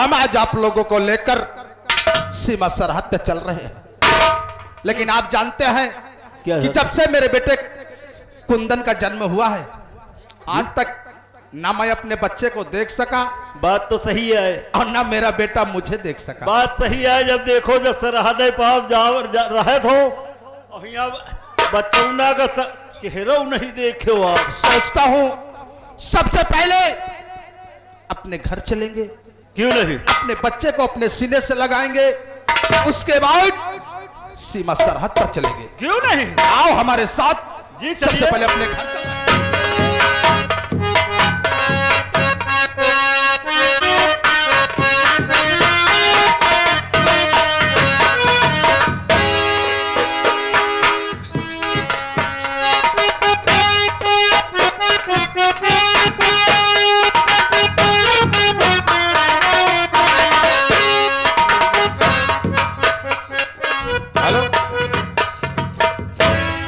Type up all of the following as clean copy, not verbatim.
हम आज आप लोगों को लेकर सीमा सरहद पे चल रहे हैं, लेकिन आप जानते हैं कि जब से मेरे बेटे कुंदन का जन्म हुआ है आज तक ना मैं अपने बच्चे को देख सका। बात तो सही है। और ना मेरा बेटा मुझे देख सका। बात सही है। जब देखो जब सरहद पाप जा रहे थे और यहाँ बच्चौना का चेहरा नहीं देखे हो आप। सोचता हूँ सबसे पहले अपने घर चलेंगे। क्यों नहीं? अपने बच्चे को अपने सीने से लगाएंगे, उसके बाद सीमा सरहद पर चलेंगे। क्यों नहीं? आओ हमारे साथ। जी सबसे पहले अपने घर चलेंगे।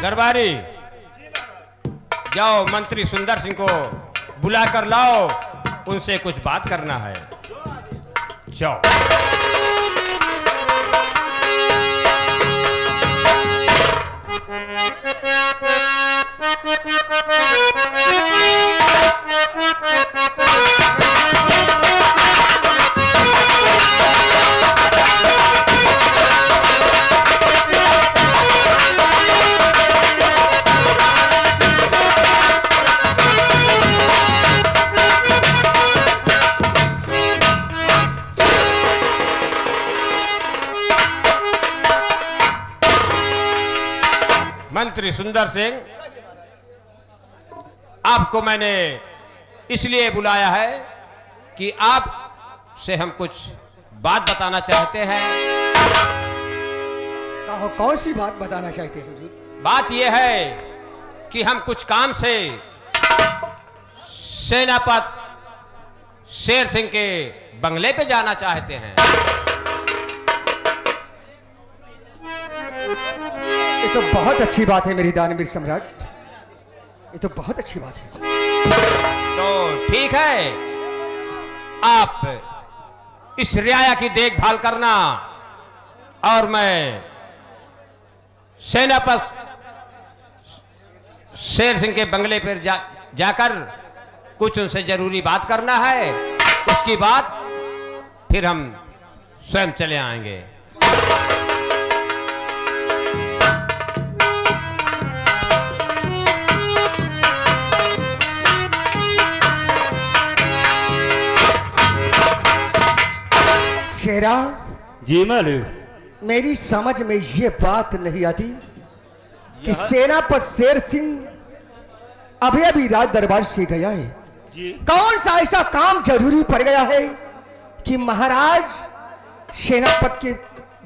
दरबारी जाओ, मंत्री सुंदर सिंह को बुला कर लाओ, उनसे कुछ बात करना है। जाओ। मंत्री सुंदर सिंह, आपको मैंने इसलिए बुलाया है कि आप से हम कुछ बात बताना चाहते हैं। कहो, कौन सी बात बताना चाहते हैं हुजूर? बात यह है कि हम कुछ काम से सेनापति शेर सिंह के बंगले पे जाना चाहते हैं। ये तो बहुत अच्छी बात है मेरी दानवीर सम्राट, ये तो बहुत अच्छी बात है। तो ठीक है, आप इस रियाया की देखभाल करना और मैं सेनापति शेर सिंह के बंगले पर जाकर कुछ उनसे जरूरी बात करना है। उसकी बात फिर हम स्वयं चले आएंगे। शेरा जी मालिक, मेरी समझ में ये बात नहीं आती कि सेनापति शेर सिंह अभी अभी राज दरबार से गया है जी। कौन सा ऐसा काम जरूरी पड़ गया है कि महाराज सेनापति के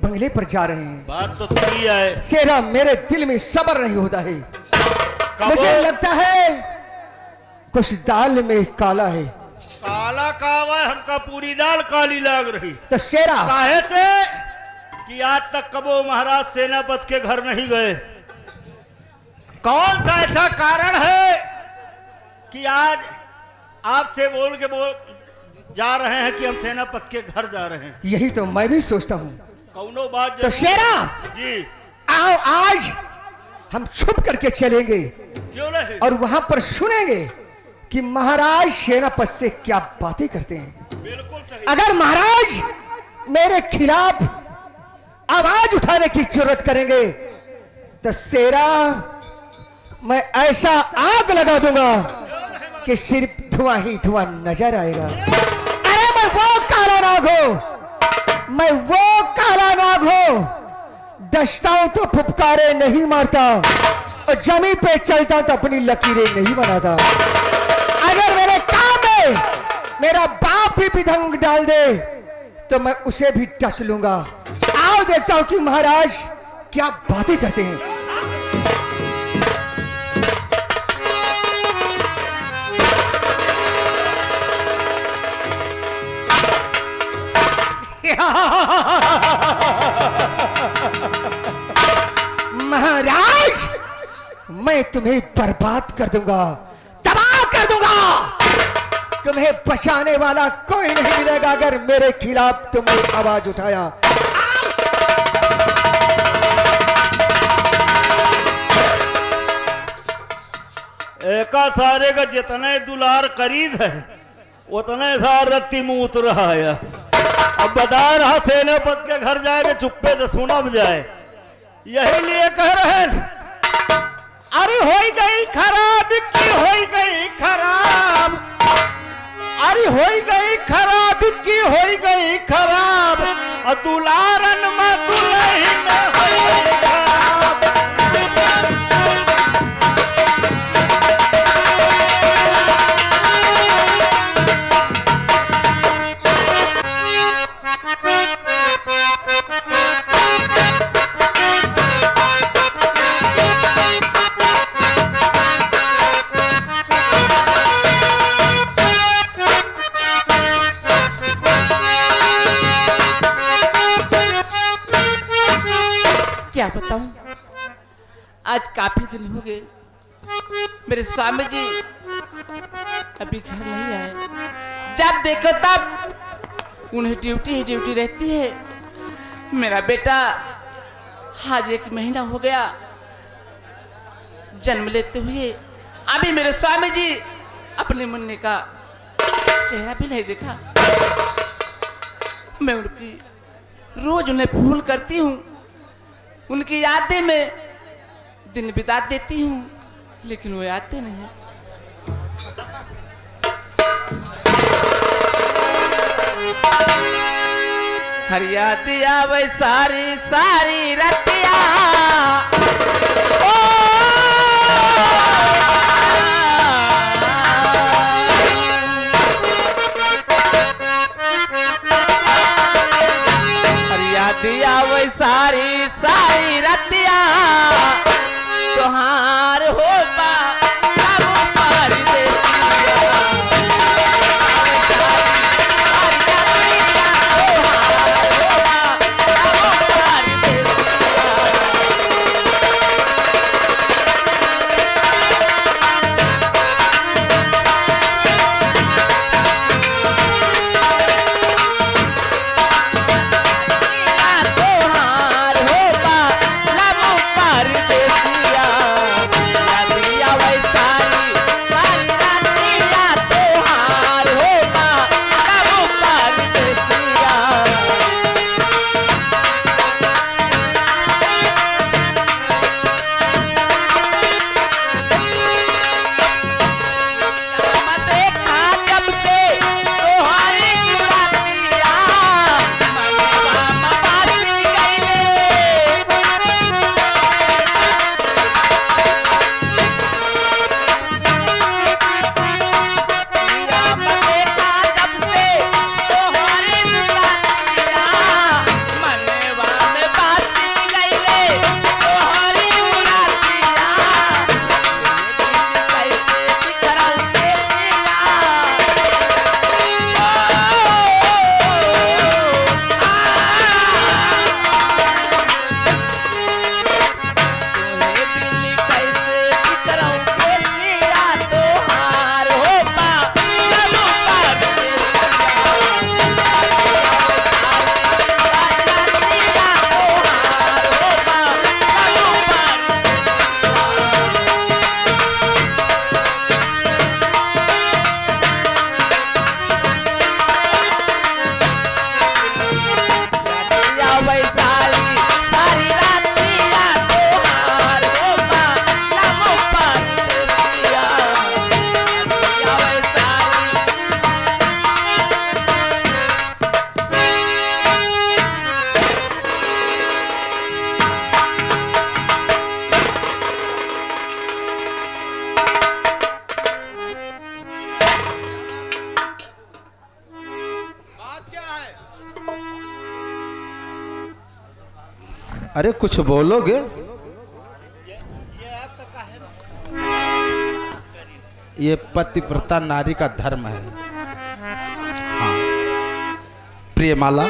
बंगले पर जा रहे हैं? बात तो सही है। शेरा, मेरे दिल में सब्र नहीं होता है। मुझे लगता है कुछ दाल में काला है। काला कावा हमका पूरी दाल काली लग रही। तो शेरा, काहे से कि आज तक कबो महाराज सेनापति के घर नहीं गए। कौन सा ऐसा कारण है कि आज आपसे बोल जा रहे हैं कि हम सेनापति के घर जा रहे हैं? यही तो मैं भी सोचता हूँ। कौनो बात तो शेरा जी, आओ आज हम छुप करके चलेंगे क्यों नहीं? और वहां पर सुनेंगे कि महाराज सेनापति से क्या बातें करते हैं। बिल्कुल सही। अगर महाराज मेरे खिलाफ आवाज उठाने की जरूरत करेंगे तो शेरा मैं ऐसा आग लगा दूंगा कि सिर्फ धुआं ही धुआं नजर आएगा। अरे मैं वो काला नाग हूं, मैं वो काला नाग हूं, डसता हूं तो फुफकारे नहीं मारता और जमीन पे चलता हूं तो अपनी लकीरें नहीं बनाता। अगर मेरे काम में मेरा बाप भी विधंग डाल दे तो मैं उसे भी डस लूंगा। आओ देखता हूं कि महाराज क्या बातें करते हैं। महाराज, मैं तुम्हें बर्बाद कर दूंगा, तबाह कर दूंगा। तुम्हें बचाने वाला कोई नहीं मिलेगा अगर मेरे खिलाफ तुमने आवाज उठाया। एका सारे का जितने दुलार करीद है उतने सार रत्ती मुंह उतर रहा है। अब बता रहा सेनापति के घर जाएगा चुप्पे से सुना जाए, यही लिए कह रहे हैं। अरे हो गई खराब की हो गई खराब, अरे हो गई खराब की हो गई खराब, और दुलारन में दुल्हन में हो गई खराब। क्या बताऊं, आज काफी दिन हो गए मेरे स्वामी जी अभी घर नहीं आए। जब देखो तब उन्हें ड्यूटी ही ड्यूटी रहती है। मेरा बेटा आज 1 महीना हो गया जन्म लेते हुए, अभी मेरे स्वामी जी अपने मुन्ने का चेहरा भी नहीं देखा। मैं उनकी रोज उन्हें फोन करती हूँ, उनकी यादें में दिन बिता देती हूँ, लेकिन वो आते नहीं। हरिया दिया वही सारी सारी रतिया, हरिया दिया वही सारी सारी रतिया, तोहार हो पा अरे कुछ बोलोगे? ये पतिव्रता नारी का धर्म है। हाँ प्रिय माला,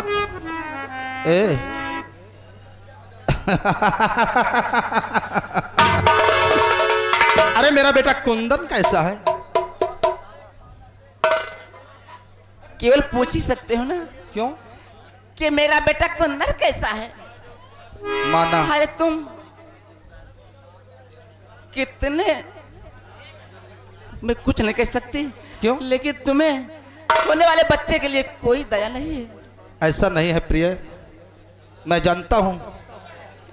ए अरे मेरा बेटा कुंदन कैसा है? केवल पूछ ही सकते हो ना क्यों? कि मेरा बेटा कुंदन कैसा है। माना अरे तुम कितने, मैं कुछ नहीं कह सकती। क्यों? लेकिन तुम्हें होने वाले बच्चे के लिए कोई दया नहीं है। ऐसा नहीं है प्रिय, मैं जानता हूं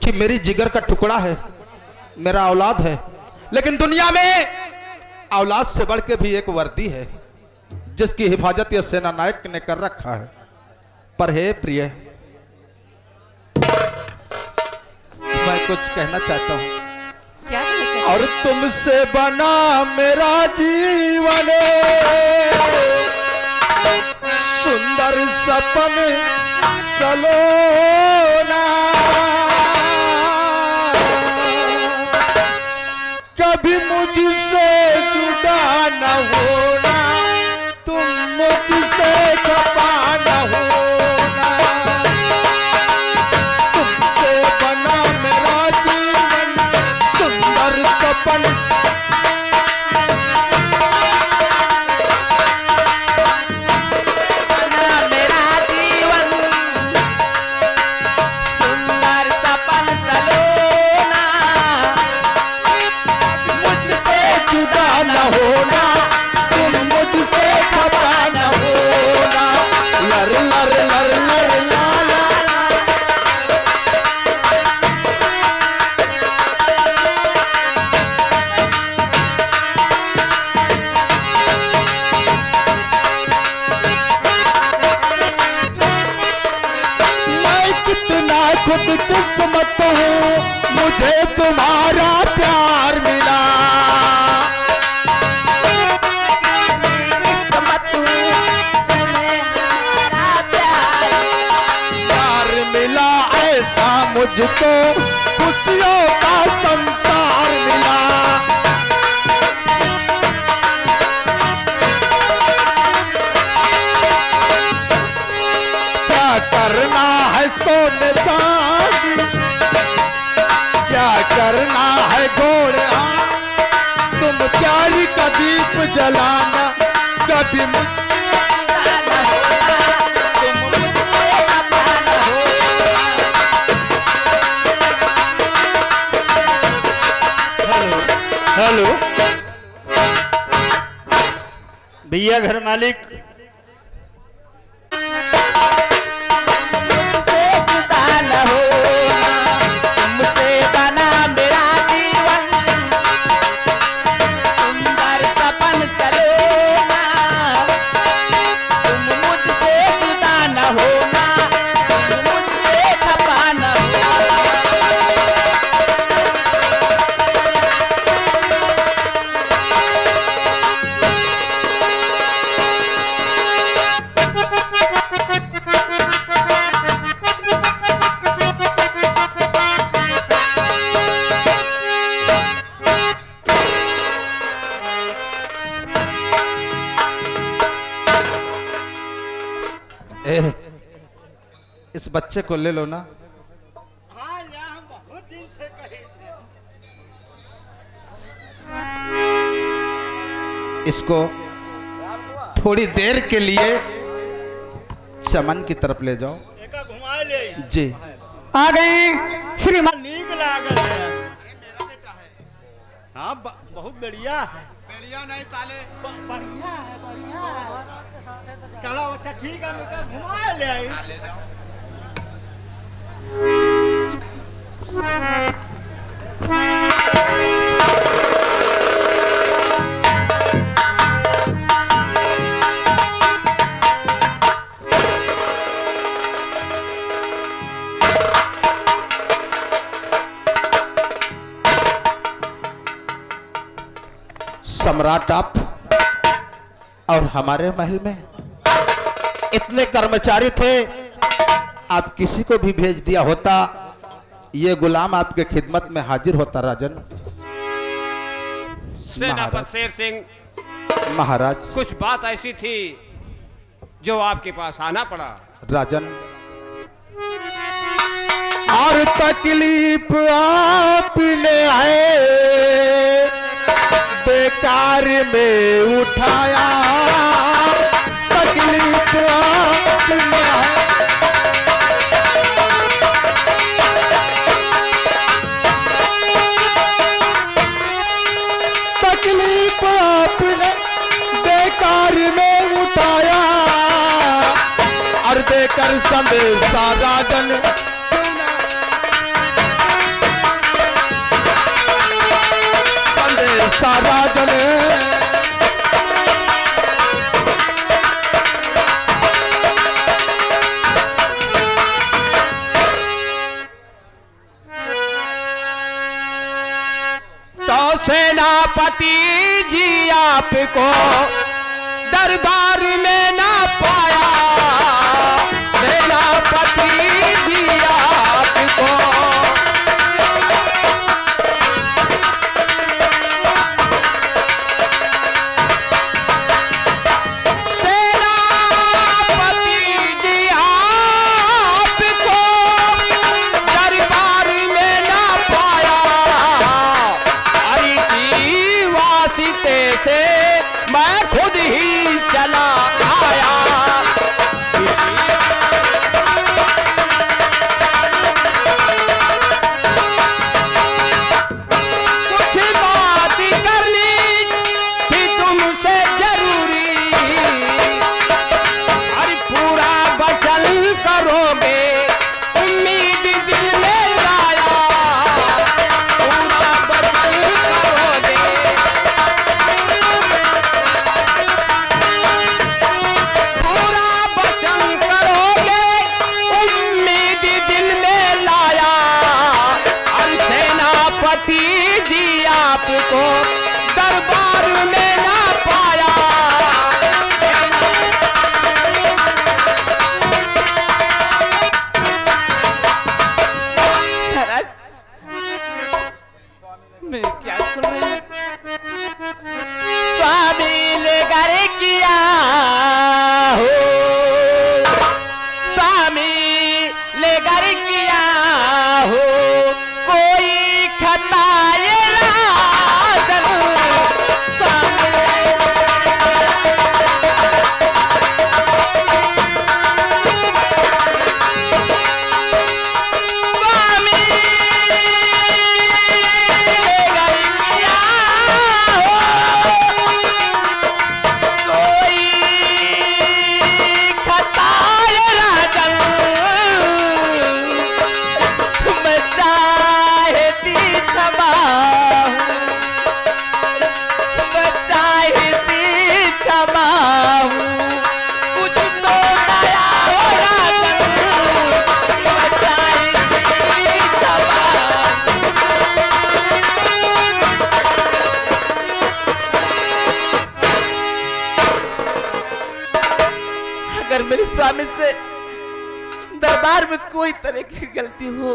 कि मेरी जिगर का टुकड़ा है, मेरा औलाद है, लेकिन दुनिया में औलाद से बढ़ के भी एक वर्दी है जिसकी हिफाजत यह सेना नायक ने कर रखा है। पर हे प्रिय, मैं कुछ कहना चाहता हूं। क्या कहना चाहते और तुमसे बना मेरा जीवन, सुंदर सपन सलोना, कभी मुझसे जुदा न होना, तुम मुझसे खफा न होना। तुमसे बना मेरा जीवन, सुंदर सपन मेरा जीवन, सुंदर सपन सलोना, मुझसे जुदा न होना, तुम मुझसे खफा न होना। लर लर लर लर ला ला। मैं कितना खुद किस्मत हूँ, मुझे तुम्हारा प्यार मिला। किस्मत तुम्हें हमारा प्यार, प्यार मिला ऐसा मुझको, खुशियों का संसार मिला। क्या करना है सोने चांदी, क्या करना है घोड़े, तुम प्यारी का दीप जलाना, कभी हेलो भैया घर मालिक, मुझसे जुदा न होना, तुमसे बना मेरा जीवन, सुंदर सपन सलोना, तुम मुझसे जुदा न होना, तुम मुझसे खफा न होना। ए, इस बच्चे को ले लो ना। हाँ यहाँ बहुत दिन से कहे थे। इसको थोड़ी देर के लिए चमन की तरफ ले जाओ। एका घुमा ले जी आ गए श्रीमान। नीक लागल है। हाँ बहुत बढ़िया है। बढ़िया नहीं साले, बढ़िया है, बढ़िया है। चलो अच्छा ठीक है, मैं घुमा ले आई। सम्राट आप और हमारे महल में इतने कर्मचारी थे, आप किसी को भी भेज दिया होता, ये गुलाम आपके खिदमत में हाजिर होता। राजन सेनापति शेर सिंह, महाराज, कुछ बात ऐसी थी जो आपके पास आना पड़ा। राजन, और तकलीफ आपने है बेकार में उठाया, तकलीफ अपना तकलीफ आपने बेकार में उठाया और देकर संदेशा राजन संदेशा राजन तो सेनापति जी आपको दरबार में ना पाया, सेनापति जी आपको सेनापति जी आपको दरबार में ना पाया, अरे वासिते से मैं खुद ही चला आया। कुछ बात करनी थी तुमसे जरूरी, अरे पूरा वचन करोगे उम्मीद दिल में लाया, पूरा वचन करोगे पूरा वचन करोगे उम्मीद दिल में लाया, और सेनापति जी आपको दरबार में ना पाया। महाराज मैं क्या सुन रही हूँ? स्वामी ने घर किया हो, स्वामी ने घर किया हो, कोई खताए राजन, स्वामी स्वामी ने घर किया हो, कोई खताए राजन, तुम चाहती क्षमा हूँ, तुम चाहती क्षमा हूँ, कुछ तो नया हो राजन, तुम चाहती क्षमा अगर मेरे स्वामी से दरबार में कोई तरह की गलती हो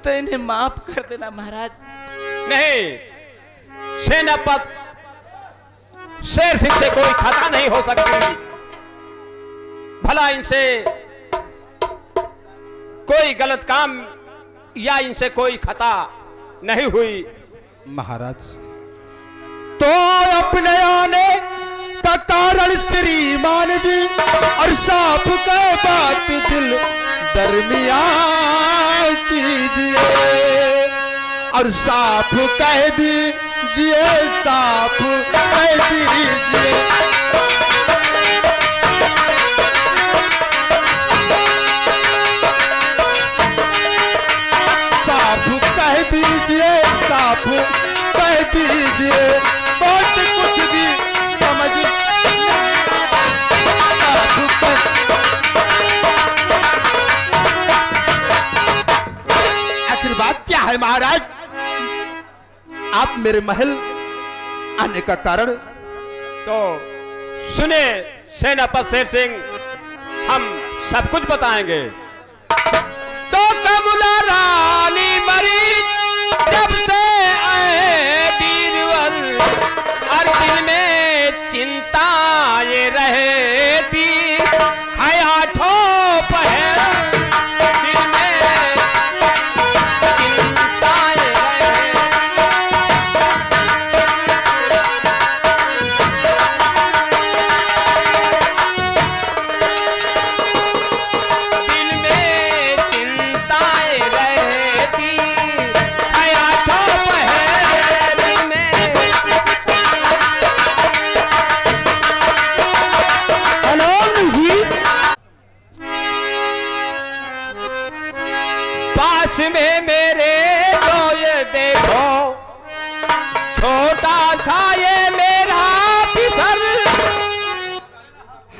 तो इन्हें माफ कर देना महाराज। नहीं, सेनापत शेर सिंह से कोई खता नहीं हो सकती, भला इनसे कोई गलत काम या इनसे कोई खता नहीं हुई। महाराज तो अपने आने का कारण श्रीमान जी और साफ के बात दिल दरमियान कीजिए और साफ कह दीजिए, साफ कह दीजिए। साफ कह दीजिए, साफ कह दीजिए, बहुत कुछ भी समझ साफ आखिर बात क्या है महाराज? आप मेरे महल आने का कारण? तो सुने सेनापति शेर सिंह, हम सब कुछ बताएंगे। तो कमला रानी मरी जब से आए बीरबल, और दिल में चिंता ये रहती है, आठों पहर दिल में चिंता ये रहती। इसमें मेरे जो ये देखो छोटा सा ये मेरा पिसर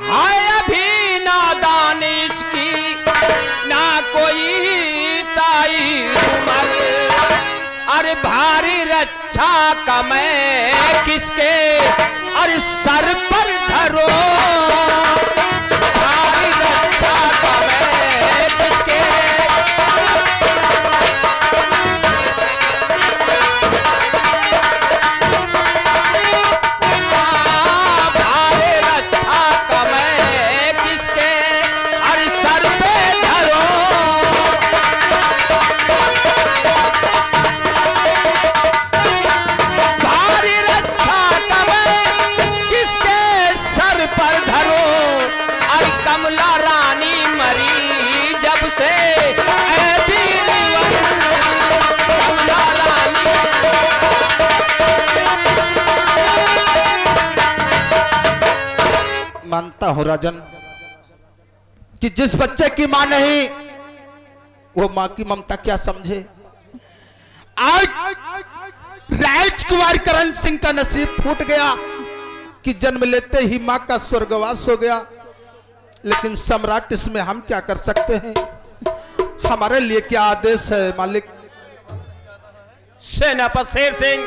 हाय अभी नादान इसकी ना कोई ताई उमर अरे भारी रक्षा का मैं किसके अरे सर पर धरो भारी रक्षा का मैं किसके भारी रक्षा का मैं किसके अरे सर पे धरो भारी रक्षा का मैं किसके सर पर धरो अरे कमला रानी मरी जब से ऐ वीरवर, कमला रानी मानता हूं राजन कि जिस बच्चे की मां नहीं वो मां की ममता क्या समझे। आज राजकुमार करण सिंह का नसीब फूट गया कि जन्म लेते ही मां का स्वर्गवास हो गया, लेकिन सम्राट इसमें हम क्या कर सकते हैं। हमारे लिए क्या आदेश है मालिक। सेनापति शेर सिंह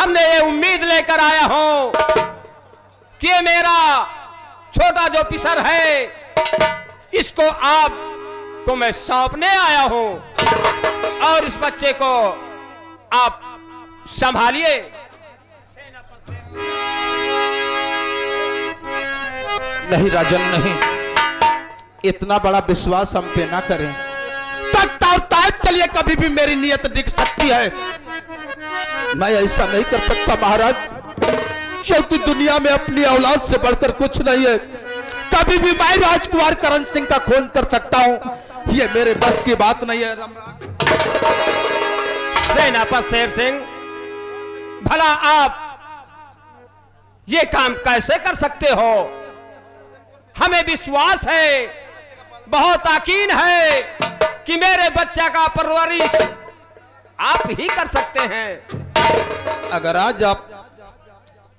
हमने ये उम्मीद लेकर आया हूं कि ये मेरा छोटा जो पिसर है इसको आप को मैं सौंपने आया हूं और इस बच्चे को आप संभालिए। नहीं राजन नहीं, इतना बड़ा विश्वास हम पे ना करें। तख्त और ताज के लिए कभी भी मेरी नियत दिख सकती है, मैं ऐसा नहीं कर सकता महाराज, क्योंकि दुनिया में अपनी औलाद से बढ़कर कुछ नहीं है। कभी भी मैं राजकुमार करण सिंह का खून कर सकता हूं, ये मेरे बस की बात नहीं है। सेनापति शेर सिंह भला आप ये काम कैसे कर सकते हो। हमें विश्वास है, बहुत यकीन है कि मेरे बच्चा का परवरिश आप ही कर सकते हैं। अगर आज आप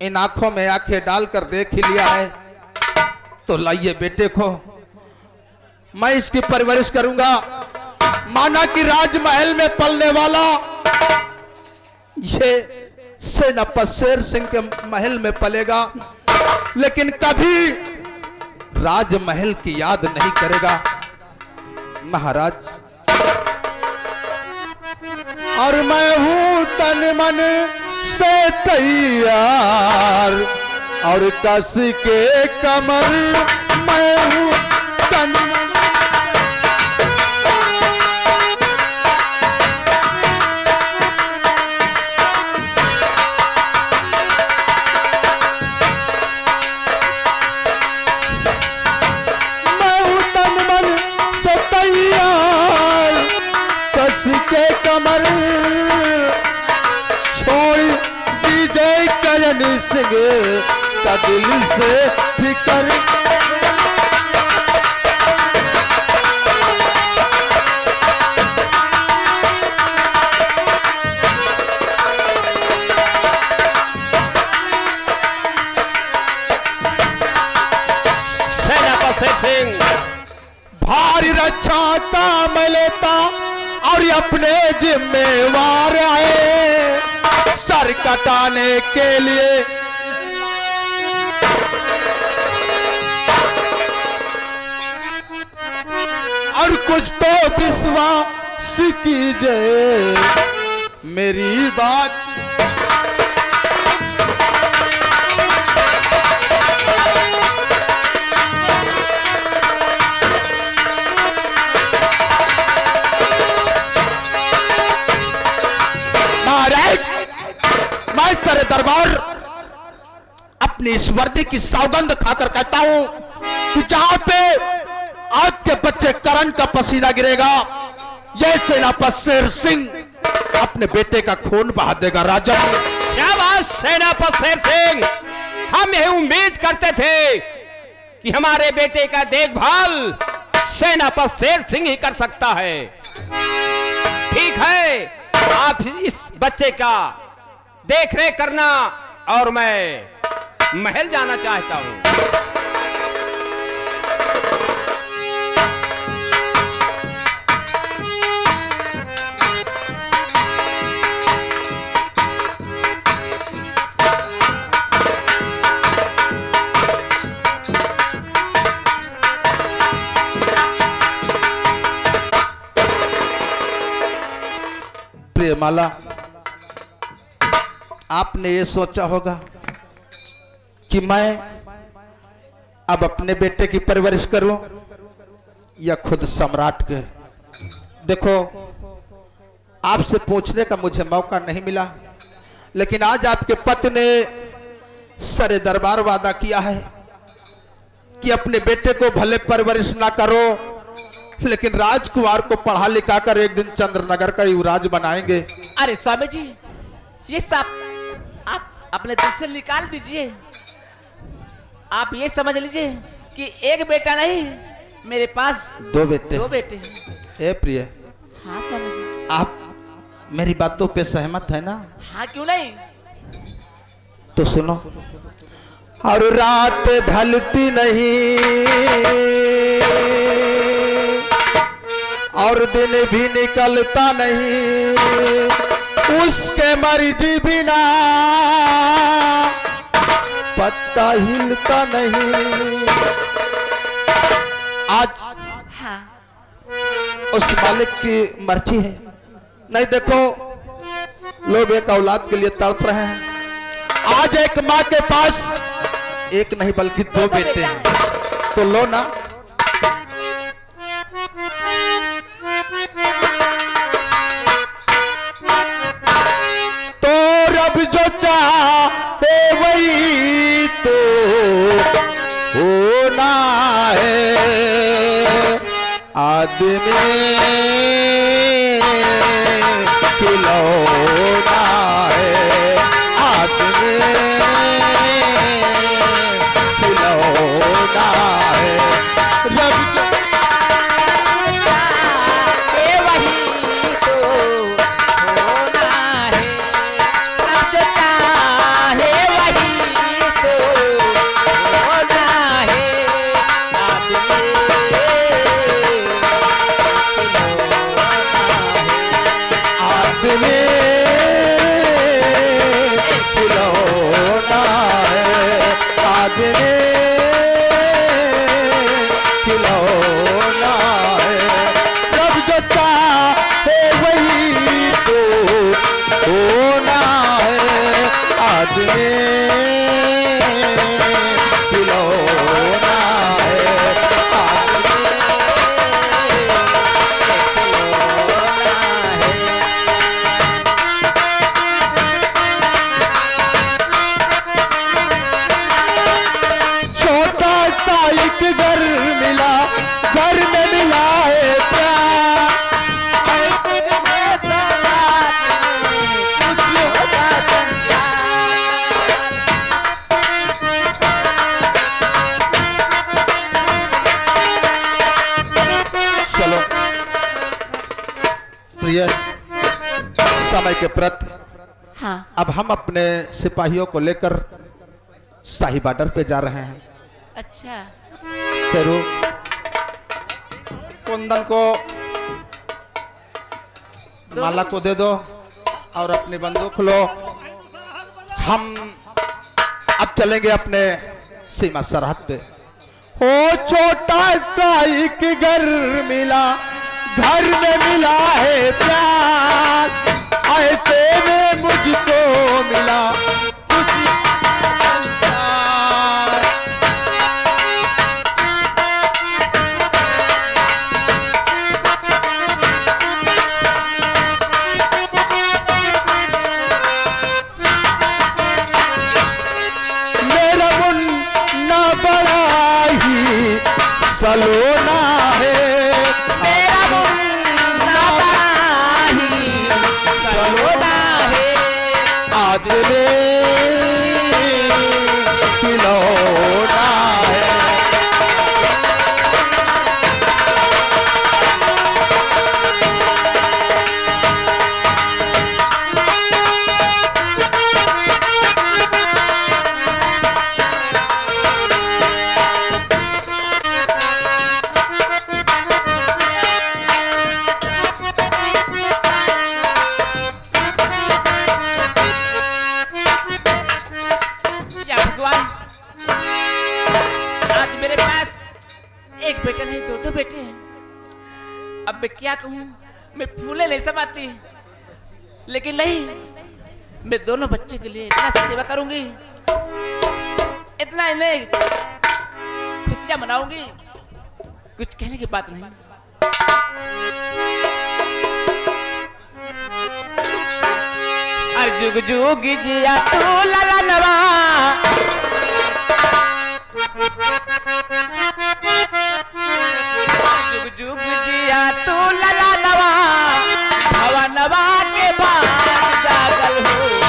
इन आंखों में आंखें डालकर देख ही लिया है तो लाइए बेटे को, मैं इसकी परवरिश करूंगा। माना कि राजमहल में पलने वाला ये सेनापति शेर सिंह के महल में पलेगा, लेकिन कभी राजमहल की याद नहीं करेगा महाराज। और मैं हूं तन मन से तैयार और कस के कमर, मैं हूं तन के कमर, छोड़ दीजिए करण सिंह का दिल से फिकर। सेनापति सिंह भारी रक्षा का मैं लेता और अपने जिम्मेवार आए सर कटाने के लिए। और कुछ तो विश्वास कीजिए मेरी बात। मैं सरे दरबार अपनी इस वर्दी की सौगंध खाकर कहता हूं कि जहां पे आपके बच्चे करण का पसीना गिरेगा, यह सेनापति शेर सिंह अपने बेटे का खून बहा देगा। राजा शाबाश सेनापति शेर सिंह, हम यह उम्मीद करते थे कि हमारे बेटे का देखभाल सेनापति शेर सिंह ही कर सकता है। ठीक है, आप इस बच्चे का देख रेख करना और मैं महल जाना चाहता हूं। प्रियमाला, आपने ये सोचा होगा कि मैं अब अपने बेटे की परवरिश करूं या खुद सम्राट के। देखो, आपसे पूछने का मुझे मौका नहीं मिला, लेकिन आज आपके पति ने सरे दरबार वादा किया है कि अपने बेटे को भले परवरिश ना करो, लेकिन राजकुमार को पढ़ा लिखा कर एक दिन चंद्रनगर का युवराज बनाएंगे। अरे स्वामी जी, ये सब आप अपने दिल से निकाल दीजिए। आप ये समझ लीजिए कि एक बेटा नहीं, मेरे पास दो बेटे। दो बेटे। ए प्रिय, हाँ स्वामी जी। आप मेरी बातों पे सहमत है ना? हाँ, क्यों नहीं। तो सुनो। और रात ढलती नहीं और दिन भी निकलता नहीं, उसके मर्जी बिना पत्ता हिलता नहीं। आज हाँ, उस मालिक की मर्जी है। नहीं, देखो, लोग एक औलाद के लिए तड़प रहे हैं। आज एक माँ के पास एक नहीं बल्कि दो बेटे हैं, तो लो ना। तो रब जो चाहे वही तो होना है, आदमी खिलौना है, आदमी खिलौना है। रब वही तो होना है, रब जो चाहे वही तो होना है, आदमी खिलौना है, आदमी खिलौना है। रब जो चाहे वही तो होना है, आदमी खिलौना है, आदमी छोटा सा एक घर मिला, घर में मिला है प्यार। चलो प्रिय, समय के प्रति हाँ, अब हम अपने सिपाहियों को लेकर शाही बॉर्डर पे जा रहे हैं। अच्छा। शेरू, कुंदन को माला को दे दो और अपनी बंदूक लो। हम अब चलेंगे अपने सीमा सरहद पे। ओ छोटा सा एक घर मिला, घर में मिला है प्यार, ऐसे में मुझको मिला कुछ प्यार। मेरा मुन्ना बड़ा ही सलोना है, मेरा मुन्ना बड़ा ही सलोना है, आदमी खिलौना है। अब मैं क्या कहूँ, मैं फूले नहीं समाती, लेकिन नहीं, मैं दोनों बच्चे के लिए इतना सेवा करूंगी, इतना इन्हें खुशियां मनाऊंगी, कुछ कहने की बात नहीं। जुग जुग जिया तू लला नवा, जुग जुग जिया तू लला नवा, हवा नवा के बाद जागल हो।